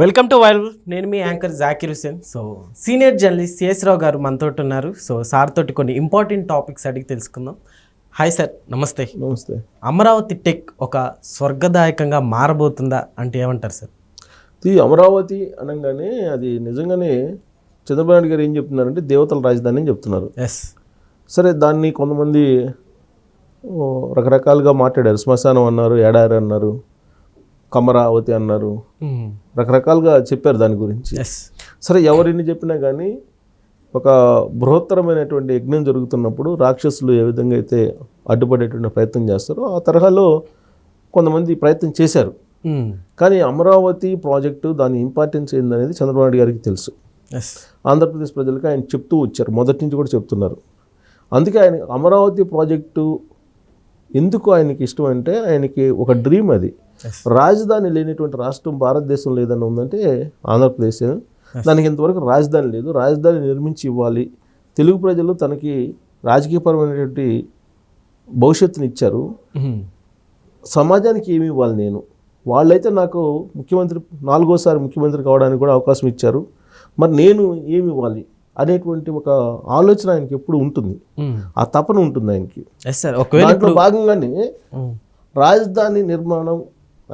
Welcome to wild. నేను మీ anchor Zakir Hussain. So senior journalist CS Rao గారు మనతో ఉన్నారు. సో సార్ తోటి కొన్ని ఇంపార్టెంట్ టాపిక్స్ అడిగి తెలుసుకుందాం. హాయ్ సార్, నమస్తే. నమస్తే. అమరావతి టెక్ ఒక స్వర్గదాయకంగా మారబోతుందా అంటే ఏమంటారు సార్? ఈ అమరావతి అనగానే అది నిజంగానే చంద్రబాబు నాయుడు గారు ఏం చెప్తున్నారంటే దేవతల రాజధాని అని చెప్తున్నారు. ఎస్. సరే, దాన్ని కొంతమంది రకరకాలుగా మాట్లాడారు. శ్మశానం అన్నారు, ఎడారి అన్నారు, కమరావతి అన్నారు, రకరకాలుగా చెప్పారు దాని గురించి. సరే, ఎవరిని చెప్పినా కానీ ఒక బృహత్తరమైనటువంటి యజ్ఞం జరుగుతున్నప్పుడు రాక్షసులు ఏ విధంగా అయితే అడ్డుపడేటువంటి ప్రయత్నం చేస్తారో ఆ తరహాలో కొంతమంది ప్రయత్నం చేశారు. కానీ అమరావతి ప్రాజెక్టు దాని ఇంపార్టెన్స్ ఏందనేది చంద్రబాబు నాయుడు గారికి తెలుసు. ఆంధ్రప్రదేశ్ ప్రజలకు ఆయన చెప్తూ వచ్చారు, మొదటి నుంచి కూడా చెప్తున్నారు. అందుకే ఆయన అమరావతి ప్రాజెక్టు ఎందుకు ఆయనకి ఇష్టం అంటే ఆయనకి ఒక డ్రీమ్ అది. రాజధాని లేనిటువంటి రాష్ట్రం భారతదేశంలో ఏదైనా ఉందంటే ఆంధ్రప్రదేశ్. దానికి ఇంతవరకు రాజధాని లేదు. రాజధాని నిర్మించి ఇవ్వాలి. తెలుగు ప్రజలు తనకి రాజకీయపరమైనటువంటి భవిష్యత్తుని ఇచ్చారు. సమాజానికి ఏమి ఇవ్వాలి నేను? వాళ్ళైతే నాకు ముఖ్యమంత్రి 4వ సారి ముఖ్యమంత్రి కావడానికి కూడా అవకాశం ఇచ్చారు. మరి నేను ఏమి ఇవ్వాలి అనేటువంటి ఒక ఆలోచన ఆయనకి ఎప్పుడు ఉంటుంది. ఆ తపన ఉంటుంది ఆయనకి. దాంట్లో భాగంగానే రాజధాని నిర్మాణం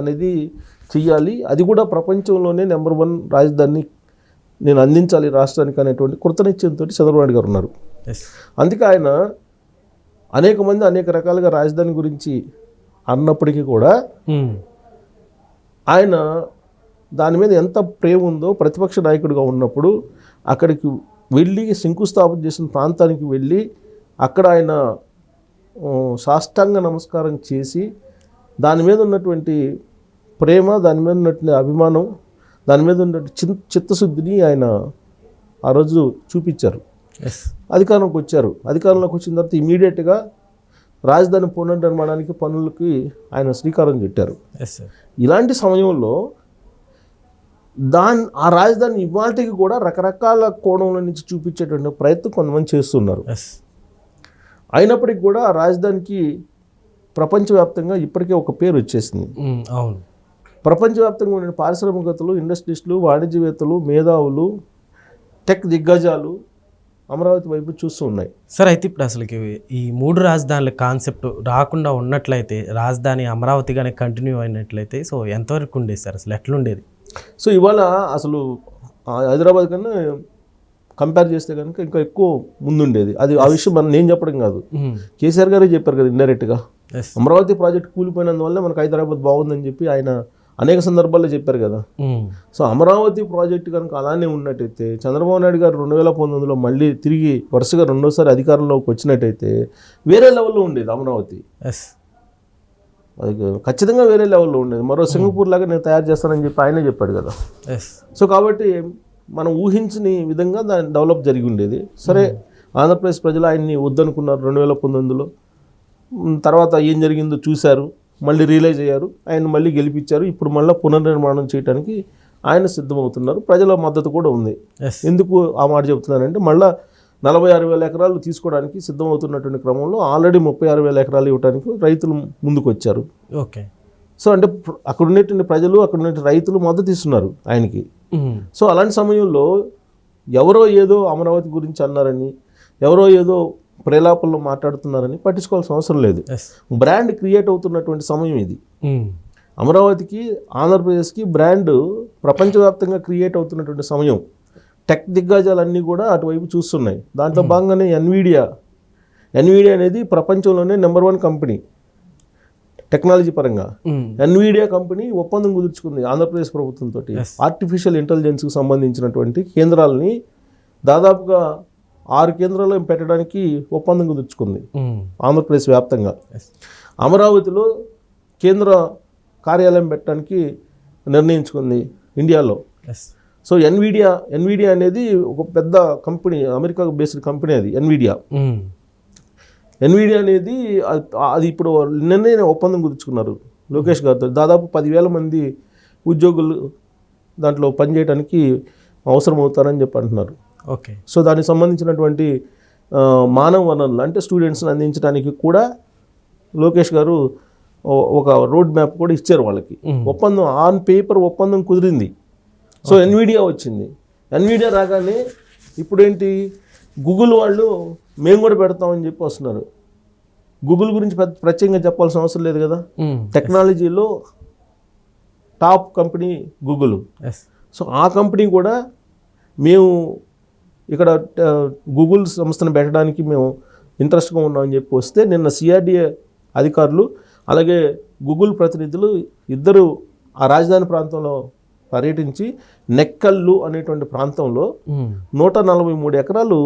అనేది చెయ్యాలి. అది కూడా ప్రపంచంలోనే నెంబర్ 1 రాజధాని నేను అందించాలి రాష్ట్రానికి అనేటువంటి కృతనిశ్చయంతో చంద్రబాబు నాయుడు గారు ఉన్నారు. అందుకే ఆయన అనేక మంది అనేక రకాలుగా రాజధాని గురించి అన్నప్పటికీ కూడా ఆయన దాని మీద ఎంత ప్రేమ ఉందో ప్రతిపక్ష నాయకుడిగా ఉన్నప్పుడు అక్కడికి వెళ్ళి శంకుస్థాపన చేసిన ప్రాంతానికి వెళ్ళి అక్కడ ఆయన సాష్టాంగ నమస్కారం చేసి దాని మీద ఉన్నటువంటి ప్రేమ, దాని మీద ఉన్నటువంటి అభిమానం, దాని మీద ఉన్నటువంటి చిత్తశుద్ధిని ఆయన ఆ రోజు చూపించారు. అధికారంలోకి వచ్చారు. అధికారంలోకి వచ్చిన తర్వాత ఇమీడియట్గా రాజధాని పునర్నిర్మాణానికి పనులకి ఆయన శ్రీకారం చుట్టారు. ఇలాంటి సమయంలో ఆ రాజధాని ఇవాళకి కూడా రకరకాల కోణంలో నుంచి చూపించేటువంటి ప్రయత్నం కొంతమంది చేస్తున్నారు. అయినప్పటికీ కూడా ఆ రాజధానికి ప్రపంచవ్యాప్తంగా ఇప్పటికే ఒక పేరు వచ్చేసింది. అవును. ప్రపంచవ్యాప్తంగా ఉన్న పారిశ్రామికవేత్తలు, ఇండస్ట్రీస్టులు, వాణిజ్యవేత్తలు, మేధావులు, టెక్ దిగ్గజాలు అమరావతి వైపు చూస్తూ ఉన్నాయి. సార్, అయితే ఇప్పుడు అసలుకి ఈ 3 రాజధానుల కాన్సెప్ట్ రాకుండా ఉన్నట్లయితే రాజధాని అమరావతిగానే కంటిన్యూ అయినట్లయితే సో ఎంతవరకు ఉండేది సార్? అసలు ఎట్లుండేది? సో ఇవాళ అసలు హైదరాబాద్ కన్నా కంపేర్ చేస్తే కనుక ఇంకా ఎక్కువ ముందుండేది. అది ఆ విషయం నేను చెప్పడం కాదు, కేసీఆర్ గారే చెప్పారు కదా ఇండైరెక్ట్గా. అమరావతి ప్రాజెక్ట్ కూలిపోయినందువల్ల మనకు హైదరాబాద్ బాగుందని చెప్పి ఆయన అనేక సందర్భాల్లో చెప్పారు కదా. సో అమరావతి ప్రాజెక్టు కనుక అలానే ఉన్నట్టయితే చంద్రబాబు నాయుడు గారు 2019లో మళ్ళీ తిరిగి వరుసగా 2వ సారి అధికారంలోకి వచ్చినట్టయితే వేరే లెవెల్లో ఉండేది అమరావతి. అది ఖచ్చితంగా వేరే లెవెల్లో ఉండేది. మరో సింగపూర్ లాగా నేను తయారు చేస్తానని చెప్పి ఆయనే చెప్పాడు కదా. సో కాబట్టి మనం ఊహించని విధంగా దాని డెవలప్ జరిగి ఉండేది. సరే, ఆంధ్రప్రదేశ్ ప్రజలు ఆయన్ని వద్దనుకున్నారు 2019లో. తర్వాత ఏం జరిగిందో చూశారు, మళ్ళీ రియలైజ్ అయ్యారు, ఆయన మళ్ళీ గెలిపించారు. ఇప్పుడు మళ్ళీ పునర్నిర్మాణం చేయడానికి ఆయన సిద్ధమవుతున్నారు. ప్రజల మద్దతు కూడా ఉంది. ఎందుకు ఆ మాట చెబుతున్నారంటే మళ్ళీ 46,000 ఎకరాలు తీసుకోవడానికి సిద్ధమవుతున్నటువంటి క్రమంలో ఆల్రెడీ 36,000 ఎకరాలు ఇవ్వడానికి రైతులు ముందుకు వచ్చారు. ఓకే. సో అంటే అక్కడ ఉండేటువంటి ప్రజలు, అక్కడ ఉండే రైతులు మద్దతు ఇస్తున్నారు ఆయనకి. సో అలాంటి సమయంలో ఎవరో ఏదో అమరావతి గురించి అన్నారని, ఎవరో ఏదో ప్రేలాపల్లో మాట్లాడుతున్నారని పట్టించుకోవాల్సిన అవసరం లేదు. బ్రాండ్ క్రియేట్ అవుతున్నటువంటి సమయం ఇది. అమరావతికి, ఆంధ్రప్రదేశ్కి బ్రాండ్ ప్రపంచవ్యాప్తంగా క్రియేట్ అవుతున్నటువంటి సమయం. టెక్ దిగ్గజాలన్నీ కూడా అటువైపు చూస్తున్నాయి. దాంట్లో భాగంగానే ఎన్విడియా అనేది ప్రపంచంలోనే నెంబర్ 1 కంపెనీ టెక్నాలజీ పరంగా. ఎన్విడియా కంపెనీ ఒప్పందం కుదుర్చుకుంది ఆంధ్రప్రదేశ్ ప్రభుత్వంతో. ఆర్టిఫిషియల్ ఇంటెలిజెన్స్కి సంబంధించినటువంటి కేంద్రాలని దాదాపుగా 6 కేంద్రాలు పెట్టడానికి ఒప్పందం కుదుర్చుకుంది ఆంధ్రప్రదేశ్ వ్యాప్తంగా. అమరావతిలో కేంద్ర కార్యాలయం పెట్టడానికి నిర్ణయించుకుంది ఇండియాలో. సో ఎన్విడియా అనేది ఒక పెద్ద కంపెనీ, అమెరికా బేస్డ్ కంపెనీ అది ఎన్విడియా అనేది. అది ఇప్పుడు నిన్నే ఒప్పందం కుదుర్చుకున్నారు లోకేష్ గారితో. దాదాపు 10,000 మంది ఉద్యోగులు దాంట్లో పనిచేయడానికి అవసరం అవుతారని చెప్పి అంటున్నారు. ఓకే. సో దానికి సంబంధించినటువంటి మానవ వనరులు అంటే స్టూడెంట్స్ని అందించడానికి కూడా లోకేష్ గారు ఒక రోడ్ మ్యాప్ కూడా ఇచ్చారు వాళ్ళకి. ఒప్పందం ఆన్ పేపర్ ఒప్పందం కుదిరింది. సో ఎన్విడియా వచ్చింది. ఎన్విడియా రాగానే ఇప్పుడేంటి గూగుల్ వాళ్ళు మేము కూడా పెడతామని చెప్పి వస్తున్నారు. గూగుల్ గురించి ప్రత్యేకంగా చెప్పాల్సిన అవసరం లేదు కదా, టెక్నాలజీలో టాప్ కంపెనీ గూగుల్. సో ఆ కంపెనీ కూడా మేము ఇక్కడ గూగుల్ సంస్థను పెట్టడానికి మేము ఇంట్రెస్ట్గా ఉన్నామని చెప్పి వస్తే నిన్న సిఆర్డిఏ అధికారులు అలాగే గూగుల్ ప్రతినిధులు ఇద్దరు ఆ రాజధాని ప్రాంతంలో పర్యటించి నెక్కల్లు అనేటువంటి ప్రాంతంలో 143 ఎకరాలు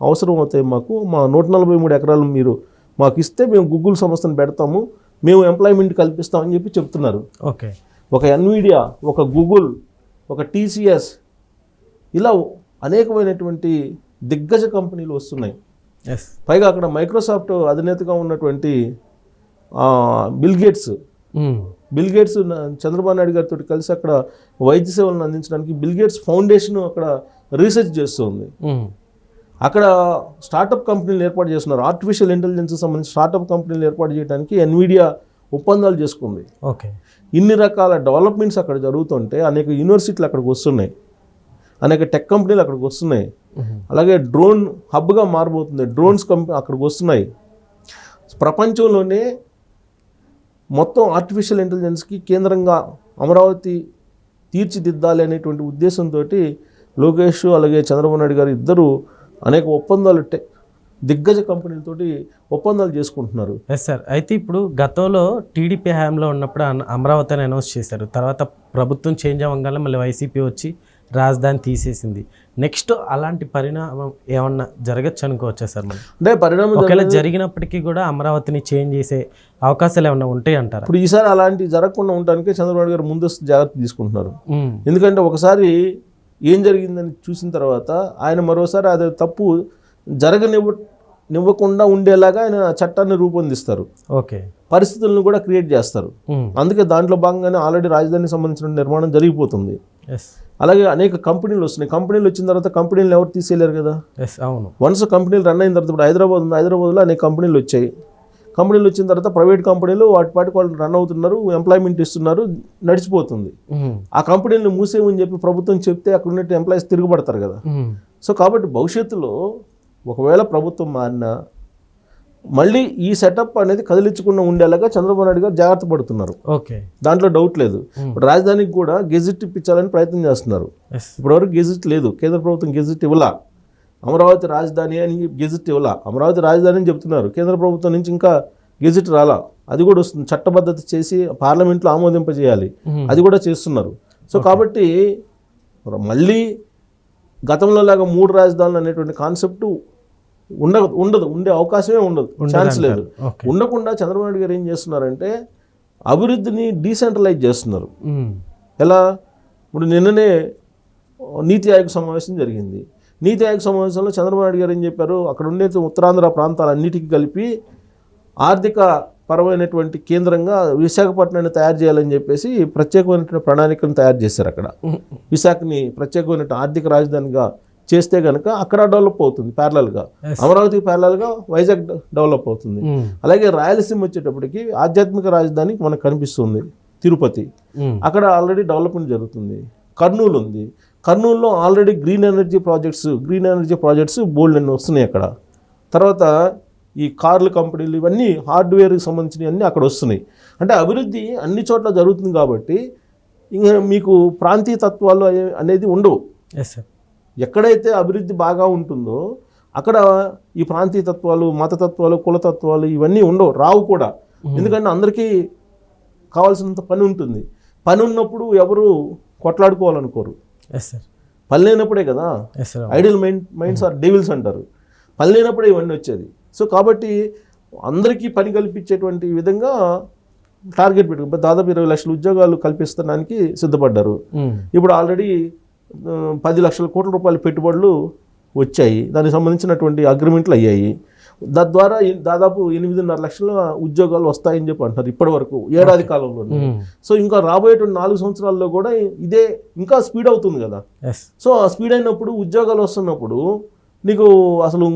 అవసరం అవుతాయి మాకు, మా 143 ఎకరాలు మీరు మాకు ఇస్తే మేము గూగుల్ సంస్థను పెడతాము, మేము ఎంప్లాయ్మెంట్ కల్పిస్తామని చెప్పి చెప్తున్నారు. ఓకే, ఒక ఎన్విడియా, ఒక గూగుల్, ఒక టీసీఎస్, ఇలా అనేకమైనటువంటి దిగ్గజ కంపెనీలు వస్తున్నాయి. పైగా అక్కడ మైక్రోసాఫ్ట్ అధినేతగా ఉన్నటువంటి బిల్ గేట్స్ చంద్రబాబు నాయుడు గారితో కలిసి అక్కడ వైద్య సేవలను అందించడానికి బిల్ గేట్స్ ఫౌండేషన్ అక్కడ రీసెర్చ్ చేస్తుంది. అక్కడ స్టార్టప్ కంపెనీలు ఏర్పాటు చేస్తున్నారు. ఆర్టిఫిషియల్ ఇంటెలిజెన్స్ సంబంధించి స్టార్టప్ కంపెనీలు ఏర్పాటు చేయడానికి ఎన్విడియా ఒప్పందాలు చేసుకుంది. ఓకే, ఇన్ని రకాల డెవలప్మెంట్స్ అక్కడ జరుగుతుంటే అనేక యూనివర్సిటీలు అక్కడికి వస్తున్నాయి, అనేక టెక్ కంపెనీలు అక్కడికి వస్తున్నాయి. అలాగే డ్రోన్ హబ్గా మారబోతుంది, డ్రోన్స్ కంపెనీ అక్కడికి వస్తున్నాయి. ప్రపంచంలోనే మొత్తం ఆర్టిఫిషియల్ ఇంటెలిజెన్స్కి కేంద్రంగా అమరావతి తీర్చిదిద్దాలి అనేటువంటి ఉద్దేశంతో లోకేష్ అలాగే చంద్రబాబు నాయుడు గారు ఇద్దరు అనేక ఒప్పందాలు దిగ్గజ కంపెనీలతోటి ఒప్పందాలు చేసుకుంటున్నారు. Yes sir. అయితే ఇప్పుడు గతంలో టీడీపీ హయాంలో ఉన్నప్పుడు అమరావతిని అనౌన్స్ చేశారు. తర్వాత ప్రభుత్వం చేంజ్ అవ్వగానే మళ్ళీ వైసీపీ వచ్చి రాజధాని తీసేసింది. నెక్స్ట్ అలాంటి పరిణామం ఏమన్నా జరగచ్చు అనుకోవచ్చా సార్? అంటే పరిణామం ఒకవేళ జరిగినప్పటికీ కూడా అమరావతిని చేంజ్ చేసే అవకాశాలు ఏమన్నా ఉంటాయి అంటారా? ఇప్పుడు ఈసారి అలాంటి జరగకుండా ఉండడానికి చంద్రబాబు గారు ముందస్తు జాగ్రత్త తీసుకుంటున్నారు. ఎందుకంటే ఒకసారి ఏం జరిగిందని చూసిన తర్వాత ఆయన మరోసారి అది తప్పు జరగనివ్వకుండా ఉండేలాగా ఆయన చట్టాన్ని రూపొందిస్తారు. ఓకే, పరిస్థితులను కూడా క్రియేట్ చేస్తారు. అందుకే దాంట్లో భాగంగానే ఆల్రెడీ రాజధానికి సంబంధించిన నిర్మాణం జరిగిపోతుంది. అలాగే అనేక కంపెనీలు వస్తున్నాయి. కంపెనీలు వచ్చిన తర్వాత కంపెనీలు ఎవరు తీసేయలేరు కదా. అవును, వన్స్ కంపెనీలు రన్ అయిన తర్వాత ఇప్పుడు హైదరాబాద్ ఉంది, హైదరాబాద్లో అనేక కంపెనీలు వచ్చాయి. కంపెనీలు వచ్చిన తర్వాత ప్రైవేట్ కంపెనీలు వాటికి వాళ్ళు రన్ అవుతున్నారు, ఎంప్లాయ్మెంట్ ఇస్తున్నారు, నడిచిపోతుంది. ఆ కంపెనీలను మూసేయమని చెప్పి ప్రభుత్వం చెప్తే అక్కడ ఉన్నట్టు ఎంప్లాయీస్ తిరుగుబడతారు కదా. సో కాబట్టి భవిష్యత్తులో ఒకవేళ ప్రభుత్వం మారినా మళ్ళీ ఈ సెటప్ అనేది కదిలించకుండా ఉండేలాగా చంద్రబాబు నాయుడు గారు జాగ్రత్త పడుతున్నారు. ఓకే, దాంట్లో డౌట్ లేదు. ఇప్పుడు రాజధానికి కూడా గెజిట్ ఇప్పించాలని ప్రయత్నం చేస్తున్నారు. ఇప్పటివరకు గెజిట్ లేదు, కేంద్ర ప్రభుత్వం గెజిట్ ఇవ్వాల. అమరావతి రాజధాని అని గెజిట్ ఇవ్వాల, అమరావతి రాజధాని అని చెప్తున్నారు. కేంద్ర ప్రభుత్వం నుంచి ఇంకా గెజిట్ రాలా, అది కూడా వస్తుంది. చట్టబద్ధత చేసి పార్లమెంట్లో ఆమోదింపజేయాలి, అది కూడా చేస్తున్నారు. సో కాబట్టి మళ్ళీ గతంలో లాగా 3 రాజధానులు అనేటువంటి కాన్సెప్ట్ ఉండదు, ఉండే అవకాశమే ఉండదు, ఛాన్స్ లేదు. ఉండకుండా చంద్రబాబు నాయుడు గారు ఏం చేస్తున్నారంటే అభివృద్ధిని డీసెంట్రలైజ్ చేస్తున్నారు. ఎలా? ఇప్పుడు నిన్ననే నీతి ఆయోగ్ సమావేశం జరిగింది. నీతి ఆయోగ్ సమావేశంలో చంద్రబాబు నాయుడు గారు ఏం చెప్పారు, అక్కడ ఉండే ఉత్తరాంధ్ర ప్రాంతాలన్నిటికీ కలిపి ఆర్థిక పరమైనటువంటి కేంద్రంగా విశాఖపట్నాన్ని తయారు చేయాలని చెప్పేసి ప్రత్యేకమైనటువంటి ప్రణాళికను తయారు చేశారు. అక్కడ విశాఖని ప్రత్యేకమైన ఆర్థిక రాజధానిగా చేస్తే కనుక అక్కడ డెవలప్ అవుతుంది, ప్యారలల్గా అమరావతికి ప్యారలల్గా వైజాగ్ డెవలప్ అవుతుంది. అలాగే రాయలసీమ వచ్చేటప్పటికి ఆధ్యాత్మిక రాజధాని మనకు కనిపిస్తుంది తిరుపతి, అక్కడ ఆల్రెడీ డెవలప్మెంట్ జరుగుతుంది. కర్నూలు ఉంది, కర్నూలులో ఆల్రెడీ గ్రీన్ ఎనర్జీ ప్రాజెక్ట్స్ బోల్డ్ అన్నీ వస్తున్నాయి అక్కడ. తర్వాత ఈ కార్ల కంపెనీలు ఇవన్నీ హార్డ్వేర్కి సంబంధించినవి అన్నీ అక్కడ వస్తున్నాయి. అంటే అభివృద్ధి అన్ని చోట్ల జరుగుతుంది కాబట్టి ఇంకా మీకు ప్రాంతీయ తత్వాలు అనేది ఉండవు. ఎక్కడైతే అభివృద్ధి బాగా ఉంటుందో అక్కడ ఈ ప్రాంతీయ తత్వాలు, మతతత్వాలు, కులతత్వాలు ఇవన్నీ ఉండవు, రావు కూడా. ఎందుకంటే అందరికీ కావాల్సినంత పని ఉంటుంది. పని ఉన్నప్పుడు ఎవరు కొట్లాడుకోవాలనుకోరు. పని లేనప్పుడే కదా, ఐడియల్ మైండ్స్ ఆర్ డెవిల్స్ అంటారు. పని లేనప్పుడే ఇవన్నీ వచ్చేది. సో కాబట్టి అందరికీ పని కల్పించేటువంటి విధంగా టార్గెట్ పెట్టుకు దాదాపు 20 లక్షల ఉద్యోగాలు కల్పిస్తానికి సిద్ధపడ్డారు. ఇప్పుడు ఆల్రెడీ 10 లక్షల కోట్ల రూపాయల పెట్టుబడులు వచ్చాయి, దానికి సంబంధించినటువంటి అగ్రిమెంట్లు అయ్యాయి. తద్వారా దాదాపు 8.5 లక్షల ఉద్యోగాలు వస్తాయని చెప్పి అంటారు ఇప్పటి వరకు ఏడాది కాలంలో. సో ఇంకా రాబోయేటువంటి 4 సంవత్సరాల్లో కూడా ఇదే ఇంకా స్పీడ్ అవుతుంది కదా. సో ఆ స్పీడ్ అయినప్పుడు ఉద్యోగాలు వస్తున్నప్పుడు నీకు అసలు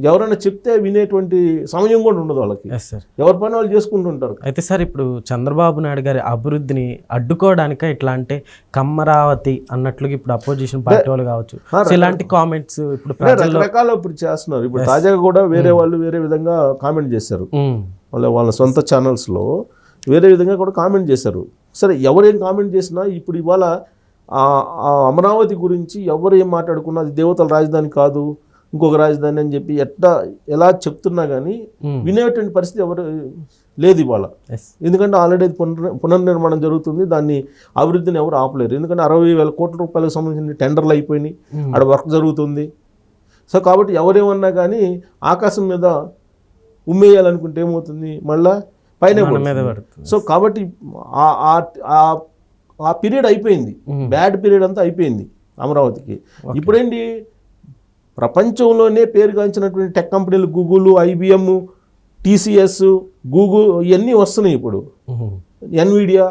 ఎవరైనా చెప్తే వినేటువంటి సమయం కూడా ఉండదు వాళ్ళకి. Yes sir. ఎవరి పని వాళ్ళు చేసుకుంటుంటారు. అయితే సార్ ఇప్పుడు చంద్రబాబు నాయుడు గారి అభివృద్ధిని అడ్డుకోవడానిక ఇట్లా అంటే కమ్మరావతి అన్నట్లుగా ఇప్పుడు అపోజిషన్ పార్టీ వాళ్ళు కావచ్చు, సో ఇలాంటి కామెంట్స్ ఇప్పుడు రకరకాల ఇప్పుడు చేస్తున్నారు. ఇప్పుడు తాజాగా కూడా వేరే వాళ్ళు వేరే విధంగా కామెంట్ చేశారు. వాళ్ళ సొంత ఛానల్స్లో వేరే విధంగా కూడా కామెంట్ చేశారు. సరే ఎవరేం కామెంట్ చేసినా ఇప్పుడు ఇవాళ అమరావతి గురించి ఎవరు ఏం మాట్లాడుకున్నా అది దేవతల రాజధాని కాదు, ఇంకొక రాజధాని అని చెప్పి ఎలా చెప్తున్నా కానీ వినేటువంటి పరిస్థితి ఎవరు లేదు ఇవాళ. ఎందుకంటే ఆల్రెడీ పునర్నిర్మాణం జరుగుతుంది, దాన్ని అభివృద్ధిని ఎవరు ఆపలేరు. ఎందుకంటే 60,000 కోట్ల రూపాయలకు సంబంధించిన టెండర్లు అయిపోయినాయి, అక్కడ వర్క్ జరుగుతుంది. సో కాబట్టి ఎవరేమన్నా కానీ ఆకాశం మీద ఉమ్మేయాలనుకుంటే ఏమవుతుంది, మళ్ళా పైన. సో కాబట్టి ఆ పీరియడ్ అయిపోయింది, బ్యాడ్ పీరియడ్ అంతా అయిపోయింది అమరావతికి. ఇప్పుడేంటి ప్రపంచంలోనే పేరుగాంచినటువంటి టెక్ కంపెనీలు గూగుల్, IBM, TCS, గూగుల్ ఇవన్నీ వస్తున్నాయి ఇప్పుడు, ఎన్విడియా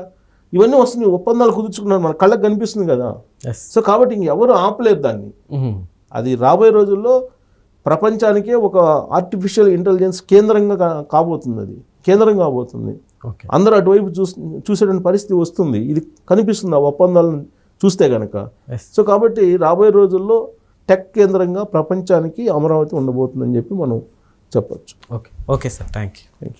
ఇవన్నీ వస్తున్నాయి, ఒప్పందాలు కుదుర్చుకున్నారు, మన కళ్ళకు కనిపిస్తుంది కదా. సో కాబట్టి ఇంకెవరు ఆపలేదు దాన్ని. అది రాబోయే రోజుల్లో ప్రపంచానికే ఒక ఆర్టిఫిషియల్ ఇంటెలిజెన్స్ కేంద్రంగా కాబోతుంది, అది కేంద్రం కాబోతుంది. అందరూ అటువైపు చూసేటువంటి పరిస్థితి వస్తుంది. ఇది కనిపిస్తుంది ఆ ఒప్పందాలను చూస్తే కనుక. సో కాబట్టి రాబోయే రోజుల్లో టెక్ కేంద్రంగా ప్రపంచానికి అమరావతి ఉండబోతుందని చెప్పి మనం చెప్పచ్చు. Okay sir, thank you.